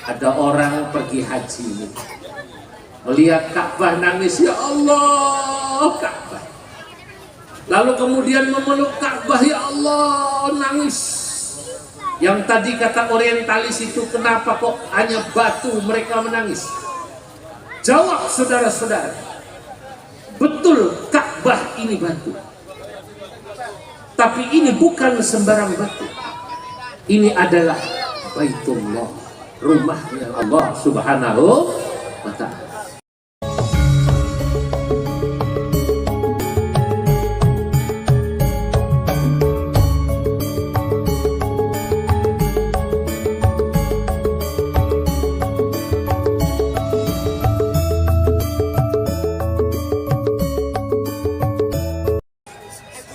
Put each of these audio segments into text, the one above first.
Ada orang pergi haji nih, melihat Ka'bah nangis, ya Allah Ka'bah. Lalu kemudian memeluk Ka'bah, ya Allah, nangis. Yang tadi kata orientalis itu, kenapa kok hanya batu mereka menangis? Jawab saudara-saudara, betul Ka'bah ini batu, tapi ini bukan sembarang batu. Ini adalah Baitullah, rumahnya Allah Subhanahu wa Ta'ala.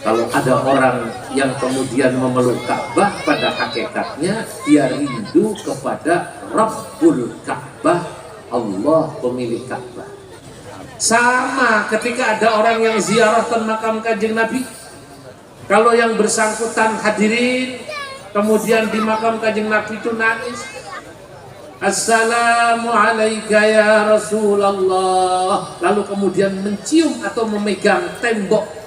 Kalau ada orang yang kemudian memeluk Ka'bah, pada hakikatnya dia rindu kepada Rabbul Ka'bah, Allah pemilik Ka'bah. Sama ketika ada orang yang ziarah ke makam Kanjeng Nabi, kalau yang bersangkutan hadirin kemudian di makam Kanjeng Nabi itu nangis, Assalamualaikum ya Rasulullah, lalu kemudian mencium atau memegang tembok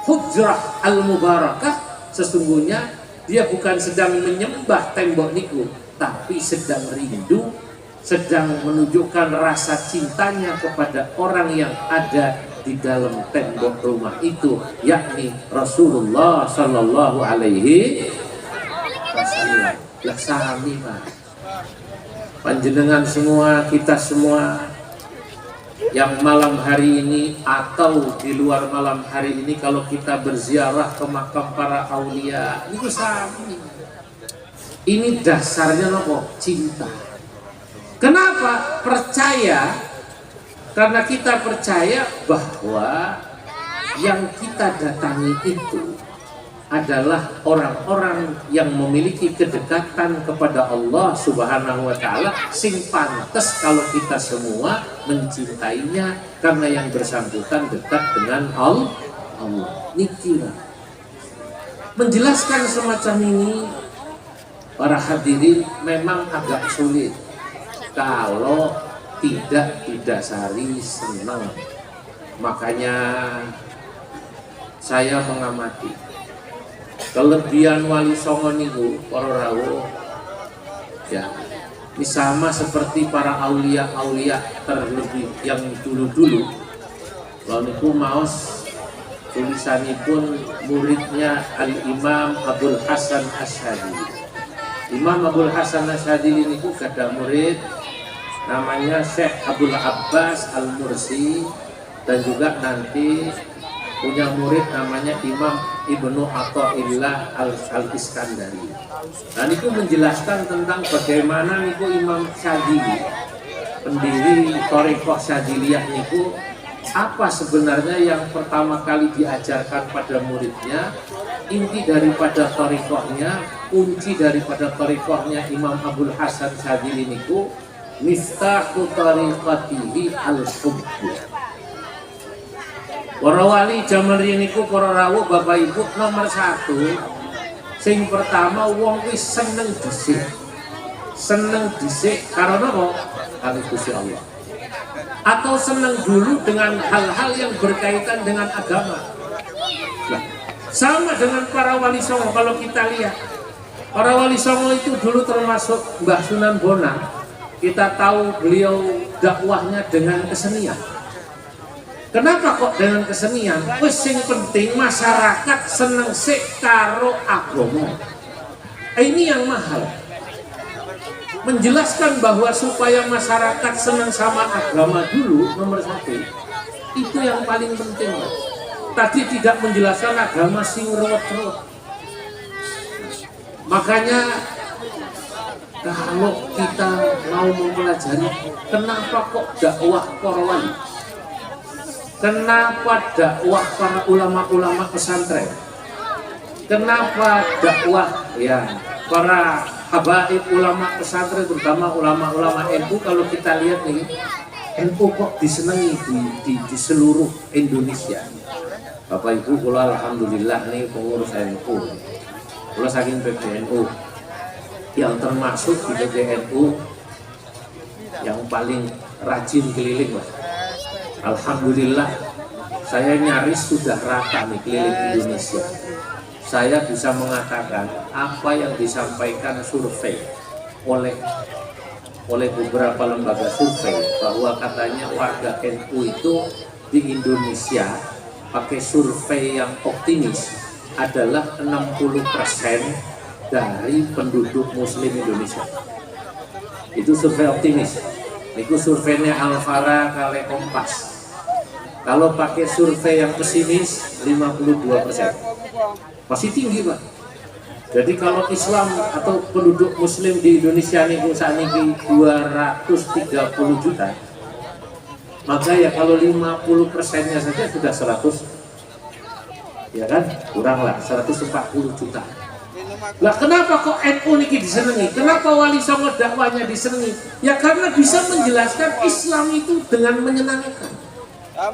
Hujrah al-Mubarakah, sesungguhnya dia bukan sedang menyembah tembok niku, tapi sedang rindu, sedang menunjukkan rasa cintanya kepada orang yang ada di dalam tembok rumah itu, yakni Rasulullah Sallallahu Alaihi Wasallam. Lah sami Pak, panjenengan semua, kita semua yang malam hari ini atau di luar malam hari ini, kalau kita berziarah ke makam para aulia, ini sami. Ini dasarnya nopo? Cinta. Kenapa? Percaya. Karena kita percaya bahwa yang kita datangi itu adalah orang-orang yang memiliki kedekatan kepada Allah Subhanahu wa Ta'ala, sing pantes kalau kita semua mencintainya, karena yang bersangkutan dekat dengan Allah. Niki menjelaskan semacam ini, para hadirin, memang agak sulit kalau tidak didasari senang. Makanya saya mengamati kelebihan Wali Songo niku para rawuh, ya, ini sama seperti para aulia-aulia terlebih yang dulu-dulu. Lalu niku maos tulisanipun muridnya Al-Imam Abul Hasan Asyadili. Imam Abul Hasan Asyadili niku ada murid namanya Syekh Abdul Abbas Al-Mursi, dan juga nanti punya murid namanya Imam Ibnu Athaillah Al-Iskandari. Nah, itu menjelaskan tentang bagaimana niku Imam Syadili, pendiri Thariqah Syadiliyah niku, apa sebenarnya yang pertama kali diajarkan pada muridnya, inti daripada thariqahnya, kunci daripada thariqahnya Imam Abul Hasan Syadili niku, miftahu thariqatihi al-hubbu. Para wali jaman riyen niku, para rawuh Bapak Ibu, nomor satu, sing pertama wong kuwi seneng dhisik. Seneng dhisik karena apa? Karo Gusti Allah. Atau seneng dulu dengan hal-hal yang berkaitan dengan agama. Nah, sama dengan para wali songo. Kalau kita lihat, para wali songo itu dulu termasuk Mbah Sunan Bonang. Kita tahu beliau dakwahnya dengan kesenian. Kenapa kok dengan kesenian? Wis sing penting masyarakat seneng sik karo agama. Ini yang mahal. Menjelaskan bahwa supaya masyarakat senang sama agama dulu, nomor satu, itu yang paling penting. Tadi tidak menjelaskan agama sing ruwet-ruwet. Makanya kalau kita mau mempelajari kenapa kok dakwah para wali, kenapa dakwah para ulama-ulama pesantren, kenapa dakwah ya para habaib ulama pesantren, terutama ulama-ulama NU. Kalau kita lihat nih, NU kok disenangi di seluruh Indonesia. Bapak Ibu, kula alhamdulillah nih pengurus NU, kula saking PBNU yang termasuk di PBNU yang paling rajin keliling, Mas. Alhamdulillah, saya nyaris sudah rata nih keliling Indonesia. Saya bisa mengatakan apa yang disampaikan survei oleh beberapa lembaga survei, bahwa katanya warga NU itu di Indonesia pakai survei yang optimis adalah 60% dari penduduk muslim Indonesia. Itu survei optimis. Itu surveinya Alfara kali Kompas. Kalau pakai survei yang pesimis 52%. Masih tinggi, Pak. Jadi kalau Islam atau penduduk muslim di Indonesia ini saat ini 230 juta, maka ya kalau 50%-nya saja sudah 100, ya kan? Kuranglah 140 juta. Lah kenapa kok NU ini disenangi? Kenapa Wali Songo dakwanya disenangi? Ya karena bisa menjelaskan Islam itu dengan menyenangkan,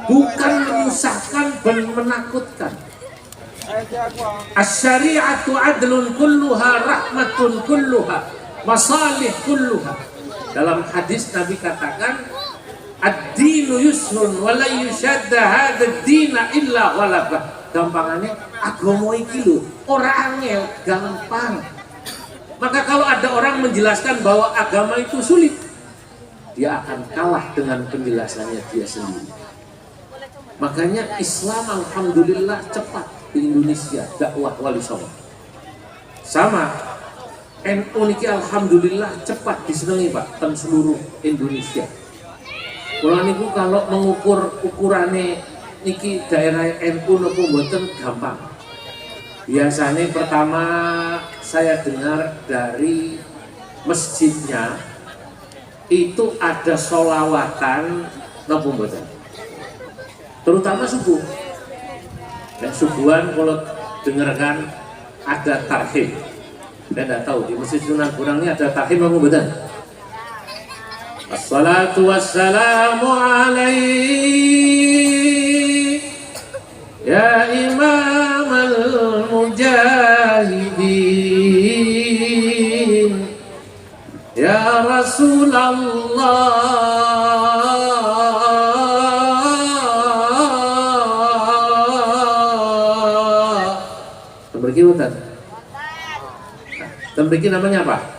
bukan menyusahkan dan menakutkan. Asy-syari'atu adlun kulluha rahmatun kulluha masalih kulluha. Dalam hadis Nabi katakan, ad-dinu yusrun wa la yushadda hadzal dina illa ghalabah. Gampangannya agama iki lho ora angel, gampang. Maka kalau ada orang menjelaskan bahwa agama itu sulit, dia akan kalah dengan penjelasannya dia sendiri. Makanya Islam alhamdulillah cepat di Indonesia, dakwah Wali Songo. Sama NU niki alhamdulillah cepat disenangi, Pak, ten seluruh Indonesia. Kula niku kalau mengukur ukurane niki daerah NU nopo mboten gampang. Biasanya pertama saya dengar dari masjidnya itu ada sholawatan nopo mboten, terutama subuh. Dan subuhan kalau dengarkan ada tarhim. Saya tidak tahu di Masjid Sunan Bonang ini ada tarhim apa betul? Assalatu wassalamu alaik ya imam al-mujahidin ya Rasulullah. Dan begini namanya apa?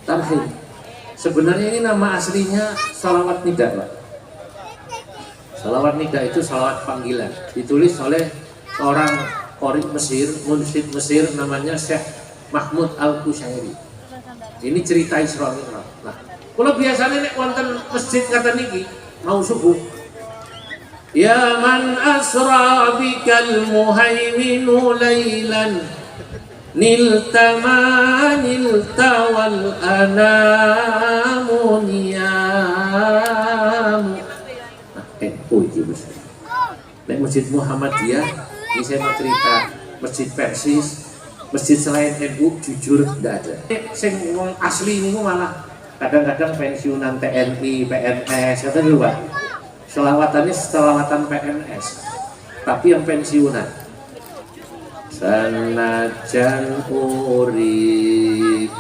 Tarhim. Sebenarnya ini nama aslinya salawat nida, Pak. Salawat nida itu salawat panggilan. Ditulis oleh seorang qori Mesir, munsyid Mesir, namanya Syekh Mahmud Al-Qushairi. Ini cerita Isra Mi'raj. Nah, kalau biasanya nek wonten masjid kata niki mau subuh, ya man asra bikal muhaiminu lailan niltawal anamu niyam. Oh iya betul. Nek Masjid Muhammadiyah, ini saya mau cerita Masjid Persis, masjid selain NU jujur tidak ada. Sing wong asli ini malah kadang-kadang pensiunan TNI, PNS, kata dulu, Pak. Selawatannya selawatan PNS, tapi yang pensiunan. Sanajan urip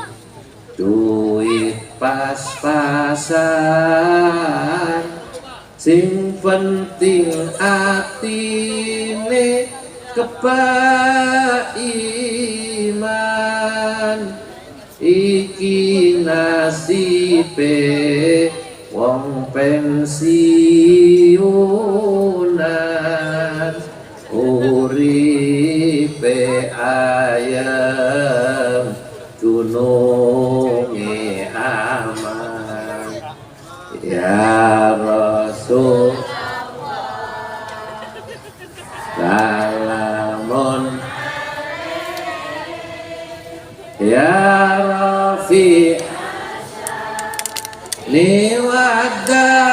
duit pas-pasan, sing penting atine kebaiman, iki nasibe wong pensiunan, uripe ayam dununge aman ya Rasul salamun ya Rafi ni wadah